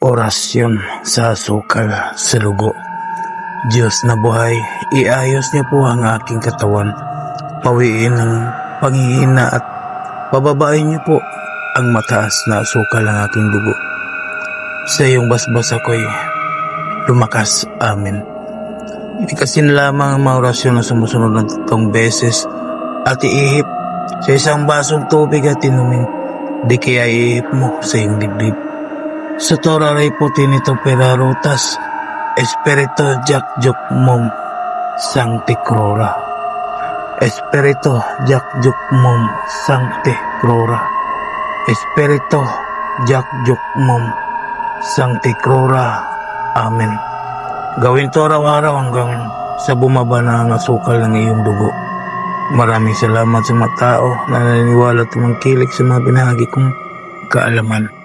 Orasyon sa asukal sa lugo. Diyos na buhay, iayos niyo po ang aking katawan. Pawiin ang panghihina at pababain niyo po ang mataas na asukal ng aking dugo. Sa iyong basbas ako'y lumakas. Amen. Ikasin lamang ang mga orasyon na sumusunod ng 3 beses at iihip sa isang basong tubig at inumin. Di kaya iihip mo sa iyong dibdib. Sa Torah ray puti nito perarutas, Espiritu Jakjuk Mom Sancti Crora. Espiritu Jakjuk Mom Sancti Crora. Espiritu Jakjuk Mom Sancti Crora. Amen. Gawin to araw-araw hanggang sa bumaba na ang asukal ng iyong dugo. Maraming salamat sa mga tao na naniniwala at tumangkilik sa mga binahagi kong kaalaman.